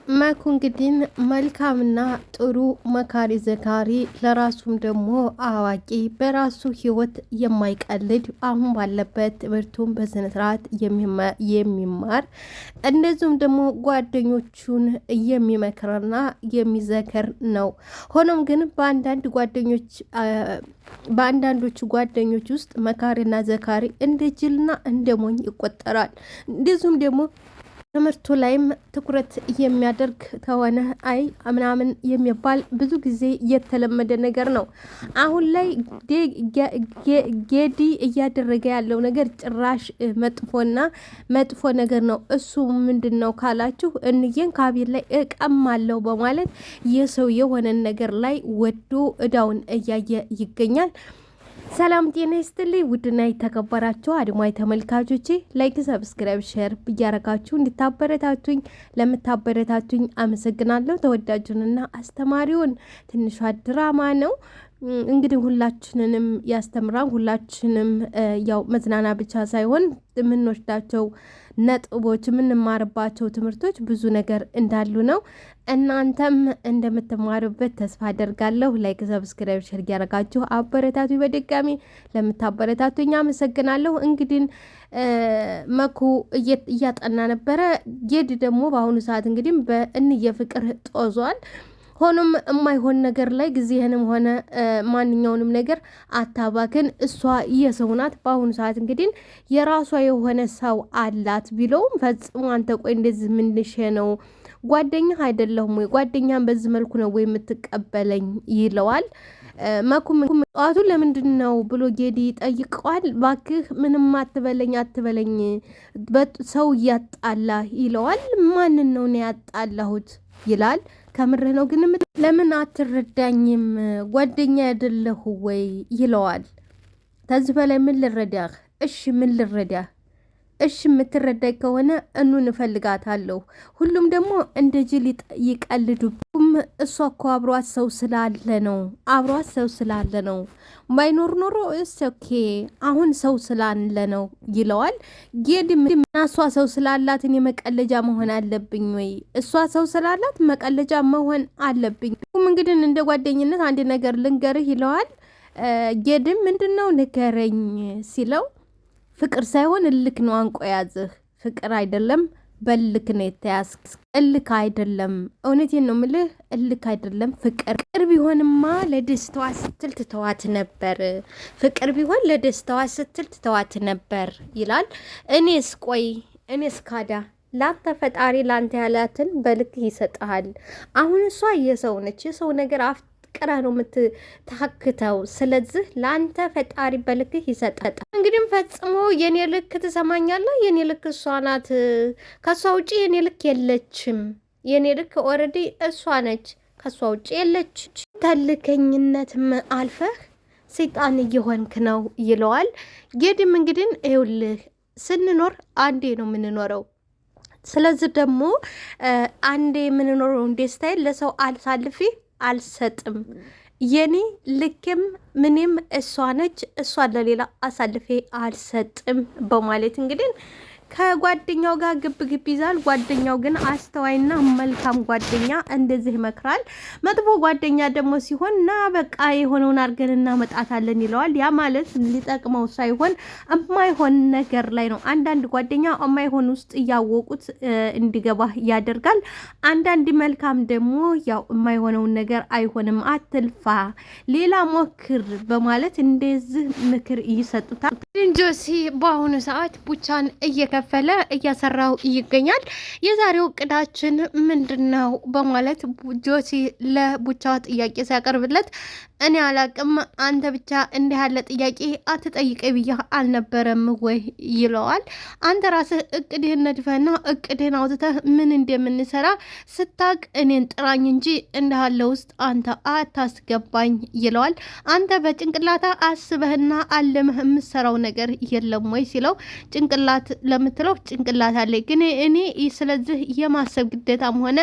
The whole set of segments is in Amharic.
መኩ እንግዲህ መልካምና ጥሩ መካሪ ዘካሪ ለራሱም ደግሞ አዋቂ በራሱ ህይወት የማይቀልድ አሁን ባለበት ትምህርቱን በስነ ስርዓት የሚማር እንደዚሁም ደግሞ ጓደኞቹን የሚመክርና የሚዘክር ነው። ሆኖም ግን በአንዳንዶቹ ጓደኞች ውስጥ መካሪና ዘካሪ እንደ ጅልና እንደ ሞኝ ይቆጠራል። እንደዚሁም ደግሞ ትምህርቱ ላይም ትኩረት የሚያደርግ ከሆነ አይ ምናምን የሚባል ብዙ ጊዜ የተለመደ ነገር ነው። አሁን ላይ ጌዲ እያደረገ ያለው ነገር ጭራሽ መጥፎ ነገር ነው። እሱ ምንድን ነው ካላችሁ እንዬን ካቢር ላይ እቀማለሁ በማለት የሰው የሆነን ነገር ላይ ወዶ እዳውን እያየ ይገኛል። ሰላም ጤና ይስጥልኝ ውድና የተከበራችሁ አድማጭ ተመልካቾቼ ላይክ ሰብስክራይብ ሼር እያረጋችሁ እንድታበረታቱኝ ለምታበረታቱኝ አመሰግናለሁ። ተወዳጁንና አስተማሪውን ትንሿ ድራማ ነው እንግዲህ ሁላችንንም ያስተምራል። ሁላችንም ያው መዝናና ብቻ ሳይሆን የምንወስዳቸው ነጥቦች የምንማርባቸው ትምህርቶች ብዙ ነገር እንዳሉ ነው። እናንተም እንደምትማሩበት ተስፋ አደርጋለሁ። ላይክ ሰብስክራይብ ሼር ያደርጋችሁ አበረታቱኝ። በድጋሚ ለምታበረታቱኝ አመሰግናለሁ። እንግዲህ መኩ እያጠና ነበረ። ጌድ ደግሞ በአሁኑ ሰዓት እንግዲህ በእንየ ፍቅር ጦዟል። ሆኖም የማይሆን ነገር ላይ ጊዜህንም ሆነ ማንኛውንም ነገር አታባክን። እሷ የሰው ናት። በአሁኑ ሰዓት እንግዲህ የራሷ የሆነ ሰው አላት ቢለውም ፈጽሞ አንተ ቆይ እንደዚህ ምንሽ ነው ጓደኛ አይደለሁም ወይ ጓደኛም በዚህ መልኩ ነው ወይ የምትቀበለኝ ይለዋል። መኩም ጠዋቱ ለምንድን ነው ብሎ ጌዲ ጠይቀዋል። ባክህ ምንም አትበለኝ ሰው እያጣላ ይለዋል። ማንን ነው ያጣላሁት ይላል። ከምርህ ነው ግን ለምን አትረዳኝም? ጓደኛ አይደለሁ ወይ ይለዋል። ከዚህ በላይ ምን ልረዳህ? እሺ ምን ልረዳህ? እሺ የምትረዳኝ ከሆነ እኑን እፈልጋታለሁ። ሁሉም ደግሞ እንደ ጅል ይቀልዱም። እሷ እኮ አብሯት ሰው ስላለ ነው ባይኖር ኖሮ ኦኬ አሁን ሰው ስላለ ነው ይለዋል። ጌድም እሷ ሰው ስላላት እኔ መቀለጃ መሆን አለብኝ ወይ? እሷ ሰው ስላላት መቀለጃ መሆን አለብኝ? እንግዲህ እንደ ጓደኝነት አንድ ነገር ልንገርህ ይለዋል። ጌድም ምንድነው ንገረኝ ሲለው ፍቅር ሳይሆን እልክ ነው አንቆ ያዝህ። ፍቅር አይደለም በልክ ነው የተያዝክ። እልክ አይደለም፣ እውነቴን ነው ምልህ፣ እልክ አይደለም ፍቅር ቢሆንማ ለደስታዋ ስትል ትተዋት ነበር። ፍቅር ቢሆን ለደስታዋ ስትል ትተዋት ነበር ይላል። እኔስ ካዳ ላንተ ፈጣሪ ላንተ ያላትን በልክ ይሰጥሃል። አሁን እሷ የሰው ነች። የሰው ነገር ቅራ ነው የምትታክተው። ስለዚህ ለአንተ ፈጣሪ በልክህ ይሰጣል። እንግዲህ ፈጽሞ የኔ ልክ ትሰማኛለህ? የኔ ልክ እሷ ናት። ከሷ ውጪ የኔ ልክ የለችም። የኔ ልክ ኦልሬዲ እሷ ነች፣ ከሷ ውጪ የለች። ተልከኝነትም አልፈህ ሰይጣን እየሆንክ ነው ይለዋል። ጌድም እንግዲህ ይኸውልህ ስንኖር አንዴ ነው የምንኖረው። ስለዚህ ደግሞ አንዴ የምንኖረው እንደ ስታይል ለሰው አሳልፌ አልሰጥም። የኔ ልክም ምንም እሷ ነች። እሷ ለሌላ አሳልፌ አልሰጥም በማለት እንግዲህ ከጓደኛው ጋር ግብ ይዛል። ጓደኛው ግን አስተዋይና መልካም ጓደኛ እንደዚህ ይመክራል። መጥፎ ጓደኛ ደግሞ ሲሆን ና በቃ የሆነውን አድርገን እናመጣታለን ይለዋል። ያ ማለት ሊጠቅመው ሳይሆን የማይሆን ነገር ላይ ነው። አንዳንድ ጓደኛ የማይሆን ውስጥ እያወቁት እንዲገባ ያደርጋል። አንዳንድ መልካም ደግሞ ያው የማይሆነውን ነገር አይሆንም፣ አትልፋ፣ ሌላ ሞክር በማለት እንደዚህ ምክር ይሰጡታል። ጆሲ በአሁኑ ሰዓት ቡቻን እየከፈለ እያሰራው ይገኛል። የዛሬው እቅዳችን ምንድን ነው በማለት ጆሲ ለቡቻ ጥያቄ ሲያቀርብለት እኔ አላቅም፣ አንተ ብቻ እንዲህ ያለ ጥያቄ አትጠይቀኝ ብዬ አልነበረም ወይ ይለዋል። አንተ ራስህ እቅድህን ነድፈና እቅድህን አውጥተህ ምን እንደምንሰራ ስታቅ እኔን ጥራኝ እንጂ እንዲህ ያለ ውስጥ አንተ አታስገባኝ ይለዋል። አንተ በጭንቅላታ አስበህና አለምህ የምሰራው ነገር የለም ወይ ሲለው ጭንቅላት ለምትለው ጭንቅላት አለ፣ ግን እኔ ስለዚህ የማሰብ ግዴታም ሆነ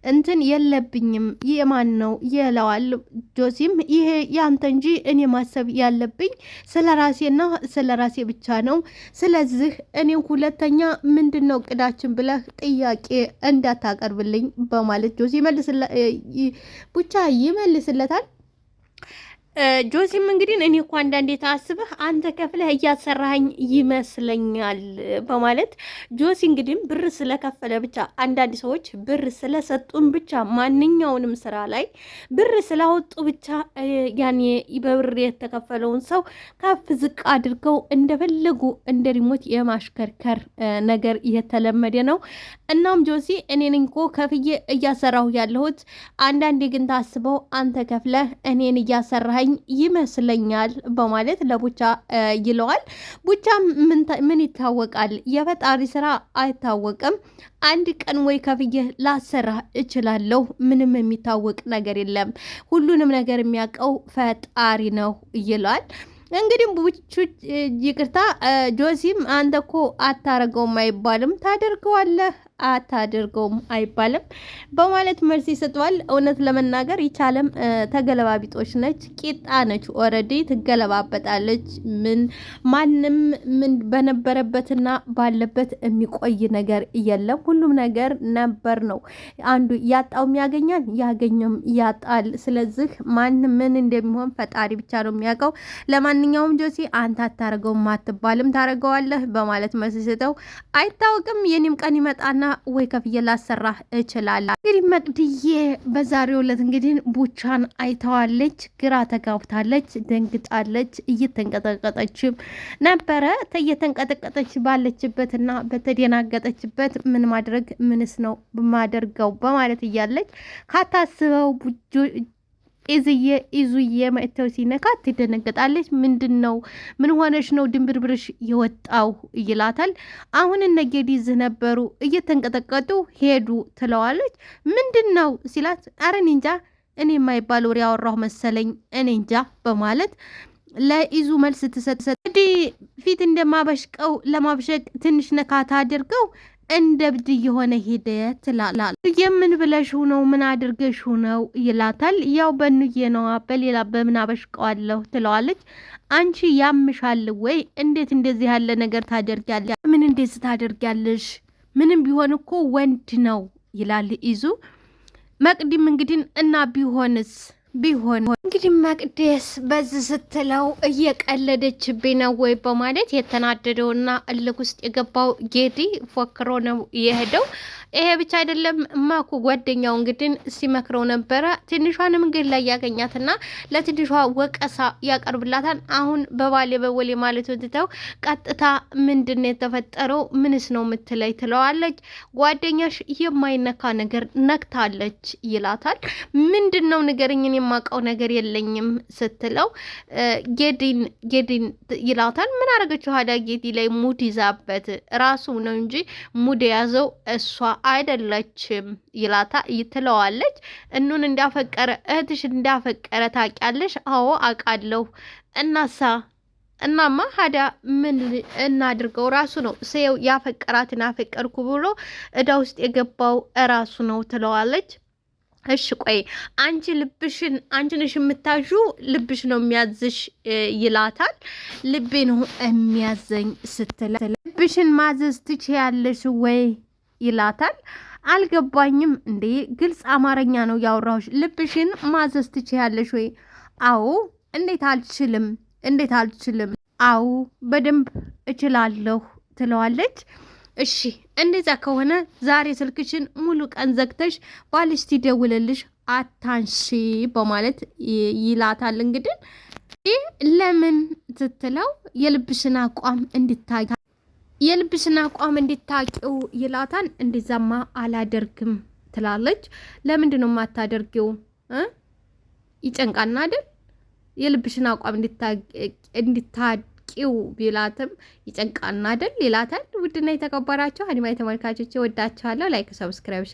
እንትን የለብኝም የማን ነው ይለዋል። ጆሲም ይሄ ያንተ እንጂ እኔ ማሰብ ያለብኝ ስለ ራሴና ስለ ራሴ ብቻ ነው። ስለዚህ እኔ ሁለተኛ ምንድን ነው ቅዳችን ብለህ ጥያቄ እንዳታቀርብልኝ በማለት ጆሲ ቡቻ ይመልስለታል። ጆሲም እንግዲህ እኔ እኮ አንዳንዴ ታስበህ አንተ ከፍለህ እያሰራኸኝ ይመስለኛል በማለት ጆሲ እንግዲህ ብር ስለከፈለ ብቻ አንዳንድ ሰዎች ብር ስለሰጡን ብቻ ማንኛውንም ስራ ላይ ብር ስላወጡ ብቻ ያኔ በብር የተከፈለውን ሰው ከፍ ዝቅ አድርገው እንደፈለጉ እንደ ሪሞት የማሽከርከር ነገር የተለመደ ነው። እናም ጆሲ እኔ ነኝ እኮ ከፍዬ እያሰራሁ ያለሁት፣ አንዳንዴ ግን ታስበው አንተ ከፍለህ እኔን እያሰራኸኝ ይመስለኛል በማለት ለቡቻ ይለዋል። ቡቻ ምን ይታወቃል፣ የፈጣሪ ስራ አይታወቅም። አንድ ቀን ወይ ከፍዬ ላሰራ እችላለሁ። ምንም የሚታወቅ ነገር የለም። ሁሉንም ነገር የሚያውቀው ፈጣሪ ነው ይለዋል። እንግዲህ ይቅርታ ጆሲም አንተ እኮ አታረገውም አይባልም፣ ታደርገዋለህ አታደርገውም አይባልም በማለት መልስ ይሰጠዋል። እውነት ለመናገር ይቻለም ተገለባቢጦች ነች፣ ቂጣ ነች። ኦልሬዲ ትገለባበጣለች። ማንም በነበረበትና ባለበት የሚቆይ ነገር የለም። ሁሉም ነገር ነበር ነው። አንዱ ያጣውም ያገኛል፣ ያገኘም ያጣል። ስለዚህ ማንም ምን እንደሚሆን ፈጣሪ ብቻ ነው የሚያውቀው። ለማንኛውም ጆሲ አንተ አታረገውም አትባልም፣ ታረገዋለህ በማለት መልስ ይሰጠው። አይታወቅም፣ የኔም ቀን ይመጣና ወይ ከፍዬ ላሰራህ እችላለሁ። እንግዲህ መቅድዬ በዛሬው ዕለት እንግዲህ ቡቻን አይተዋለች፣ ግራ ተጋብታለች፣ ደንግጣለች፣ እየተንቀጠቀጠችም ነበረ። እየተንቀጠቀጠች ባለችበትና በተደናገጠችበት ምን ማድረግ ምንስ ነው ማደርገው በማለት እያለች ካታስበው ኢዙዬ መጥተው ሲነካት ትደነገጣለች። ምንድን ነው ምን ሆነሽ ነው ድንብርብርሽ የወጣው ይላታል። አሁን እነጌዲዝ ነበሩ እየተንቀጠቀጡ ሄዱ ትለዋለች። ምንድን ነው ሲላት አረ እኔ እንጃ እኔ የማይባል ወሬ ያወራሁ መሰለኝ እኔ እንጃ በማለት ለኢዙ መልስ ትሰጥ። እንግዲህ ፊት እንደማበሽቀው ለማብሸቅ ትንሽ ነካታ አድርገው እንደ ብድ የሆነ ሄደ ትላላል። የምን ብለሽው ነው ምን አድርገሽው ነው ይላታል። ያው በንዬ ነዋ በሌላ በምን አበሽቀዋለሁ ትለዋለች። አንቺ ያምሻል ወይ እንዴት እንደዚህ ያለ ነገር ታደርጊያለሽ? ምን እንዴት ታደርጊያለሽ? ምንም ቢሆን እኮ ወንድ ነው ይላል ኢዙ። መቅዲም እንግዲህ እና ቢሆንስ ቢሆን እንግዲህ መቅደስ በዚህ ስትለው እየቀለደችብኝ ነው ወይ በማለት የተናደደውና እልክ ውስጥ የገባው ጌዲ ፎክሮ ነው የሄደው። ይሄ ብቻ አይደለም ማኩ ጓደኛው እንግዲህ ሲመክረው ነበረ። ትንሿን መንገድ ላይ ያገኛትና ለትንሿ ወቀሳ ያቀርብላታል። አሁን በባሌ በወሌ ማለት ወጥተው ቀጥታ ምንድነው የተፈጠረው ምንስ ነው የምትለይ ትለዋለች። ጓደኛሽ የማይነካ ነገር ነክታለች ይላታል። ምንድነው ንገረኝን የማውቀው ነገር የለኝም ስትለው ጌዲን ይላታል። ምን አረገችው ሀዳ ጌዲ ላይ ሙድ ይዛበት ራሱ ነው እንጂ ሙድ የያዘው እሷ አይደለችም ትለዋለች። እኑን እንዳፈቀረ እህትሽ እንዳፈቀረ ታውቂያለሽ? አዎ አውቃለሁ። እናማ ሀዳ ምን እናድርገው? ራሱ ነው ሰው ያፈቀራትን አፈቀርኩ ብሎ እዳ ውስጥ የገባው ራሱ ነው ትለዋለች። እሺ ቆይ አንቺ ነሽ የምታዡ ልብሽ ነው የሚያዝሽ ይላታል። ልቤ ነው የሚያዘኝ ስትለ ልብሽን ማዘዝ ትችያለሽ ወይ ይላታል። አልገባኝም እንዴ ግልጽ አማርኛ ነው ያወራሁሽ። ልብሽን ማዘዝ ትችያለሽ ወይ? አዎ። እንዴት አልችልም? አዎ በደንብ እችላለሁ ትለዋለች። እሺ እንደዛ ከሆነ ዛሬ ስልክሽን ሙሉ ቀን ዘግተሽ ባልሽ ሲደውልልሽ አታንሺ በማለት ይላታል። እንግዲህ ለምን ስትለው የልብሽን አቋም እንድታቂው ይላታል። እንደዛማ አላደርግም ትላለች። ለምንድን ነው የማታደርጊው? ይጨንቃና አይደል? የልብሽን አቋም እንድታቂው ቢላትም ይጨንቃና አይደል ይላታል። ውድና የተከበራችሁ አድማጭ ተመልካቾች ወዳችኋለሁ። ላይክ፣ ሰብስክራይብ